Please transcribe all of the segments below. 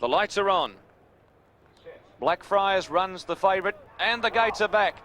The lights are on. Blackfriars runs the favourite, and the gates are back.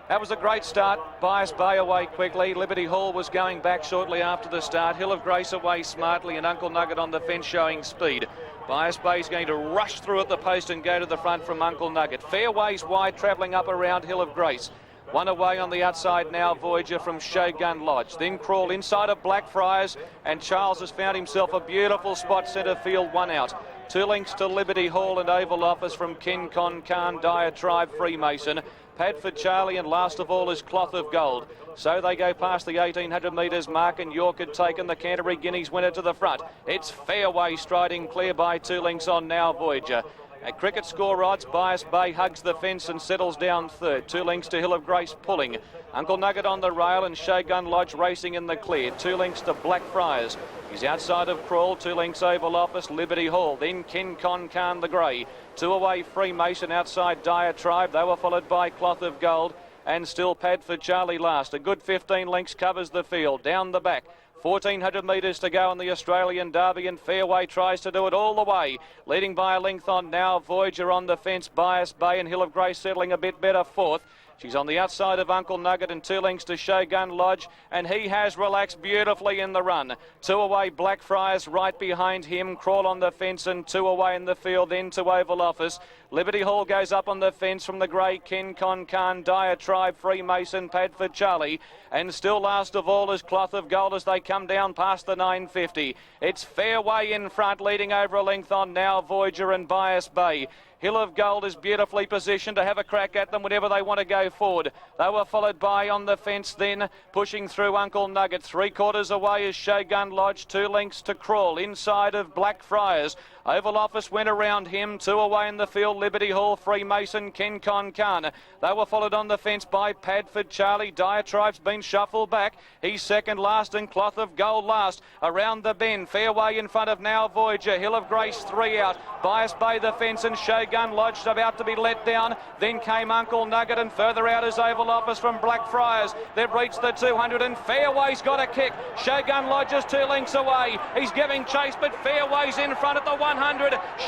That was a great start. Bias Bay away quickly. Liberty Hall was going back shortly after the start. Hill of Grace away smartly, and Uncle Nugget on the fence showing speed. Bias Bay's going to rush through at the post and go to the front from Uncle Nugget. Fairway's wide, travelling up around Hill of Grace. One away on the outside now, Voyager from Shogun Lodge. Then Crawl inside of Blackfriars, and Charles has found himself a beautiful spot, centre field, one out. 2 lengths to Liberty Hall and Oval Office from King Con Khan, Diatribe, Freemason. Padford Charlie, and last of all is Cloth of Gold. So they go past the 1800 metres mark, and York had taken the Canterbury Guineas winner to the front. It's Fairway striding clear by 2 lengths on now, Voyager. A cricket score rights, Bias Bay hugs the fence and settles down third. 2 lengths to Hill of Grace pulling. Uncle Nugget on the rail and Shogun Lodge racing in the clear. 2 lengths to Blackfriars. He's outside of Crawl. 2 lengths Oval Office, Liberty Hall. Then King Con Khan the grey. 2 away Freemason outside Diatribe. They were followed by Cloth of Gold. And still Padford Charlie last. A good 15 lengths covers the field. Down the back. 1,400 metres to go in the Australian Derby, and Fairway tries to do it all the way. Leading by a length on now, Voyager on the fence, Bias Bay, and Hill of Grace settling a bit better fourth. She's on the outside of Uncle Nugget, and 2 lengths to Shogun Lodge, and he has relaxed beautifully in the run. 2 away Blackfriars right behind him. Crawl on the fence, and 2 away in the field, then to Oval Office. Liberty Hall goes up on the fence from the grey, King Con Khan, Diatribe, Freemason, Padford Charlie, and still last of all is Cloth of Gold as they come down past the 950. It's Fairway in front, leading over a length on now, Voyager and Bias Bay. Hill of Gold is beautifully positioned to have a crack at them whenever they want to go forward. They were followed by on the fence then, pushing through Uncle Nugget. 3/4 away is Shogun Lodge, 2 lengths to Crawl, inside of Blackfriars. Oval Office went around him, 2 away in the field, Liberty Hall, Freemason, King Con Khan. They were followed on the fence by Padford Charlie. Diatribe's been shuffled back. He's second last, and Cloth of Gold last. Around the bend, Fairway in front of now, Voyager. Hill of Grace 3 out. Bias Bay the fence, and Shogun Lodge about to be let down. Then came Uncle Nugget, and further out is Oval Office from Blackfriars. They've reached the 200, and Fairway's got a kick. Shogun Lodge is 2 lengths away. He's giving chase, but Fairway's in front at the 100.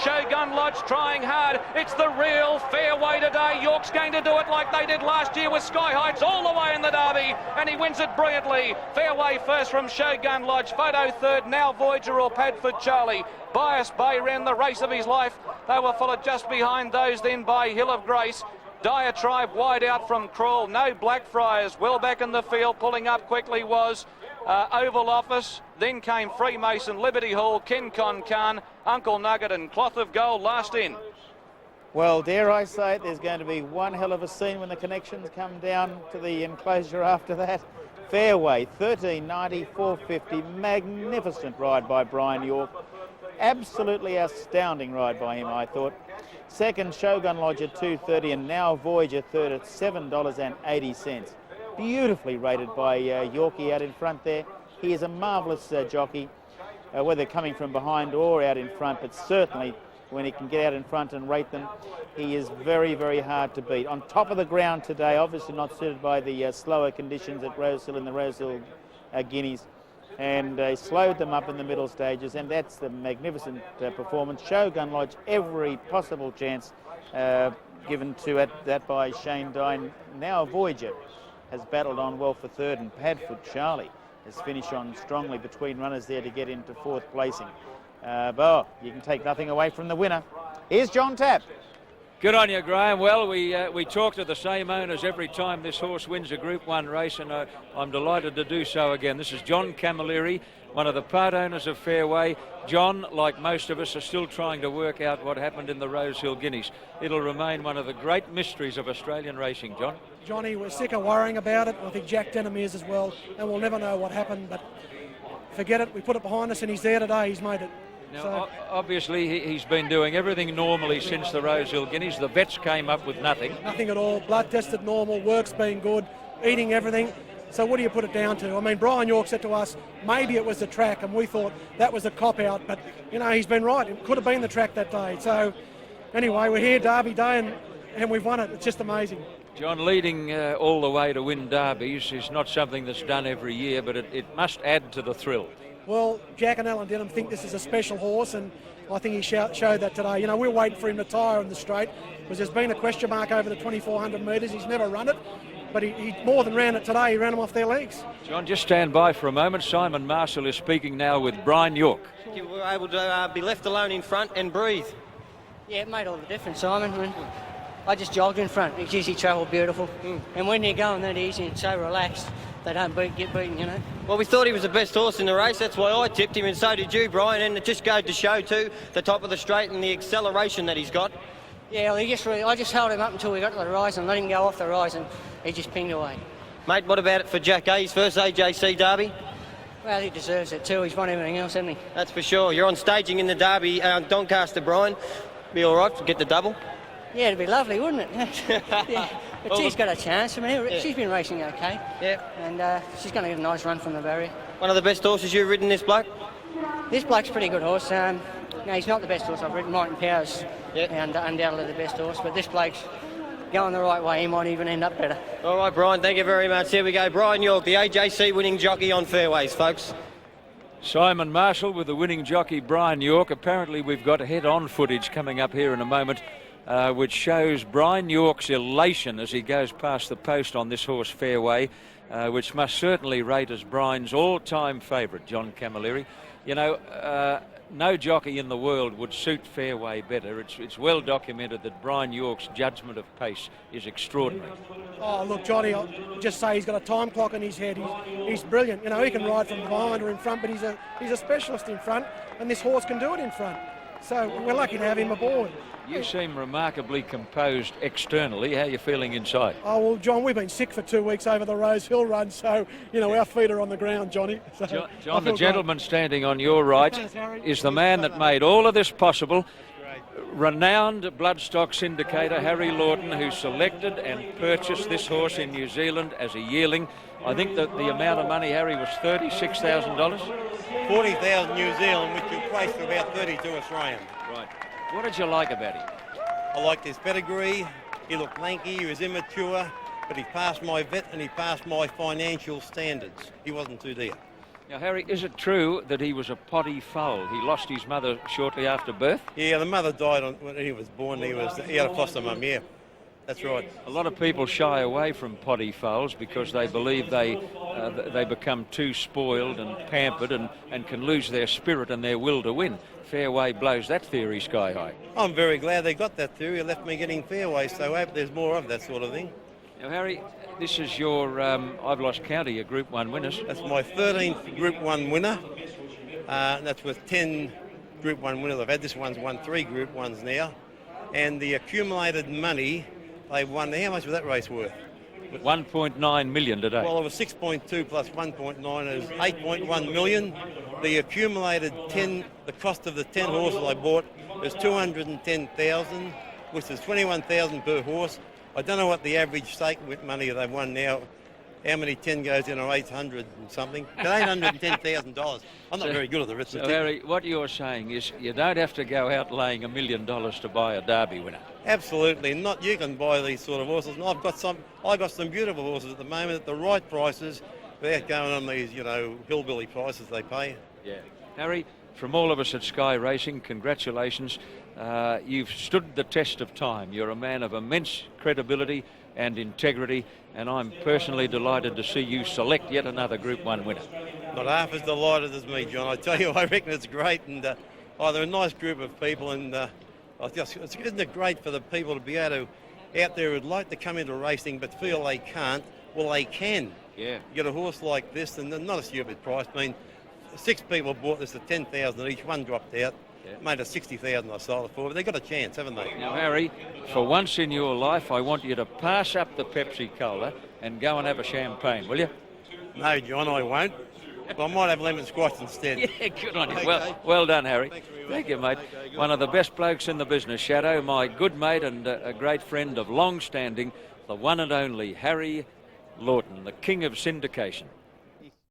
Shogun Lodge trying hard. It's the real Fairway today. York's going to do it like they did last year with Sky Heights all the way in the Derby, and he wins it brilliantly. Fairway first from Shogun Lodge. Photo third, now Voyager or Padford Charlie. Bias Bay ran the race of his life. They were followed just behind those then by Hill of Grace. Diatribe wide out from Crawl. No Blackfriars. Well back in the field, pulling up quickly was Oval Office. Then came Freemason, Liberty Hall, King Con Khan, Uncle Nugget, and Cloth of Gold last in. Well, dare I say it, there's going to be one hell of a scene when the connections come down to the enclosure after that. Fairway, 13.90, 450, magnificent ride by Brian York. Absolutely astounding ride by him, I thought. Second, Shogun Lodge at 2.30, and now Voyager third at $7.80. Beautifully rated by Yorkie out in front there. He is a marvellous jockey, whether coming from behind or out in front, but certainly when he can get out in front and rate them, he is very, very hard to beat. On top of the ground today, obviously not suited by the slower conditions at Rosehill in the Rosehill Guineas, and slowed them up in the middle stages, and that's the magnificent performance. Shogun Lodge, every possible chance given to that by Shane Dine. Now Voyager has battled on well for third, and Padford Charlie has finished on strongly between runners there to get into fourth placing. But you can take nothing away from the winner. Here's John Tapp. Good on you, Graham. Well, we talk to the same owners every time this horse wins a Group 1 race, and I'm delighted to do so again. This is John Camilleri, one of the part owners of Fairway. John, like most of us, are still trying to work out what happened in the Rosehill Guineas. It'll remain one of the great mysteries of Australian racing, John. Johnny, we're sick of worrying about it. I think Jack Denham is as well, and we'll never know what happened, but forget it. We put it behind us, and he's there today. He's made it. Now, obviously, he's been doing everything normally since the Rosehill Guineas. The vets came up with nothing. Nothing at all. Blood tested normal, work's been good, eating everything. So what do you put it down to? I mean, Brian York said to us, maybe it was the track, and we thought that was a cop-out. But, you know, he's been right. It could have been the track that day. So, anyway, we're here Derby Day, and we've won it. It's just amazing. John, leading all the way to win derbies is not something that's done every year, but it must add to the thrill. Well, Jack and Alan Denham think this is a special horse, and I think he showed that today. You know, we're waiting for him to tire in the straight because there's been a question mark over the 2,400 metres. He's never run it, but he more than ran it today. He ran them off their legs. John, just stand by for a moment. Simon Marshall is speaking now with Brian York. You were able to be left alone in front and breathe. Yeah, it made all the difference, Simon. I just jogged in front. It's easy travel, beautiful. And when you're going that easy and so relaxed, they don't get beaten, you know. Well, we thought he was the best horse in the race. That's why I tipped him, and so did you, Brian. And it just goes to show, too, the top of the straight and the acceleration that he's got. Yeah, well, I just held him up until we got to the rise and let him go off the rise, and he just pinged away. Mate, what about it for Jack A, his first AJC Derby? Well, he deserves it too. He's won everything else, hasn't he? That's for sure. You're on staging in the Derby, Doncaster, Brian. Be all right to get the double? Yeah, it'd be lovely, wouldn't it? Yeah. But she's got a chance. I mean, she's been racing okay. Yeah. And she's going to get a nice run from the barrier. One of the best horses you've ridden, this bloke? This bloke's a pretty good horse. No, he's not the best horse I've ridden. Martin Powers, and undoubtedly the best horse. But this bloke's going the right way. He might even end up better. All right, Brian, thank you very much. Here we go. Brian York, the AJC winning jockey on Fairways, folks. Simon Marshall with the winning jockey Brian York. Apparently we've got head-on footage coming up here in a moment, which shows Brian York's elation as he goes past the post on this horse Fairway, which must certainly rate as Brian's all-time favourite, John Camilleri. You know, no jockey in the world would suit Fairway better. It's well documented that Brian York's judgment of pace is extraordinary. Oh, look, Johnny, I'll just say he's got a time clock in his head. He's brilliant. You know, he can ride from behind or in front, but he's a specialist in front, and this horse can do it in front. So we're lucky to have him aboard. You seem remarkably composed externally. How are you feeling inside? Oh, well, John, we've been sick for 2 weeks over the Rose Hill run, so, you know, our feet are on the ground, Johnny. So John, the gentleman standing on your right is the man that made all of this possible. Renowned bloodstock syndicator Harry Lawton, who selected and purchased this horse in New Zealand as a yearling. I think that the amount of money, Harry, was $36,000. 40,000 New Zealand, which equates to about 32 Australian. Right. What did you like about him? I liked his pedigree. He looked lanky, he was immature, but he passed my vet and he passed my financial standards. He wasn't too dear. Now, Harry, is it true that he was a potty foal? He lost his mother shortly after birth? Yeah, the mother died when he was born. He had a foster mum, yeah. That's right. A lot of people shy away from potty foals because they believe they become too spoiled and pampered and can lose their spirit and their will to win. Fairway blows that theory sky high. I'm very glad they got that theory. It left me getting Fairway, so I hope there's more of that sort of thing. Now, Harry, this is your, I've lost count of your Group 1 winners. That's my 13th Group 1 winner. That's with 10 Group 1 winners I've had. This one's won 3 Group 1s now. And the accumulated money they won, how much was that race worth? 1.9 million today. Well, it was 6.2 plus 1.9 is 8.1 million. The accumulated 10, the cost of the 10 horses I bought is 210,000, which is 21,000 per horse. I don't know what the average stake money they've won now. How many 10 goes in, or 800 and something? It's $810,000. I'm not very good at the arithmetic. So, Harry, what you're saying is you don't have to go out laying $1 million to buy a Derby winner. Absolutely not. You can buy these sort of horses, and I've got some beautiful horses at the moment at the right prices, without going on these, you know, hillbilly prices they pay. Yeah, Harry, from all of us at Sky Racing, congratulations. You've stood the test of time. You're a man of immense credibility and integrity, and I'm personally delighted to see you select yet another Group 1 winner. Not half as delighted as me, John. I tell you, I reckon it's great, and they're a nice group of people, and isn't it great for the people to be able to, out there who'd like to come into racing but feel they can't? Well, they can. Yeah. Get a horse like this, and not a stupid price. I mean, 6 people bought this at 10,000 each. One dropped out. Yeah. Made a 60,000 I sold it for, but they've got a chance, haven't they? Now, Harry, for once in your life, I want you to pass up the Pepsi Cola and go and have a champagne, will you? No, John, I won't. But I might have lemon squash instead. Yeah, good on you. Okay. Well done, Harry. Thank you, mate. One of the best blokes in the business, Shadow, my good mate and a great friend of long standing, the one and only Harry Lawton, the king of syndication.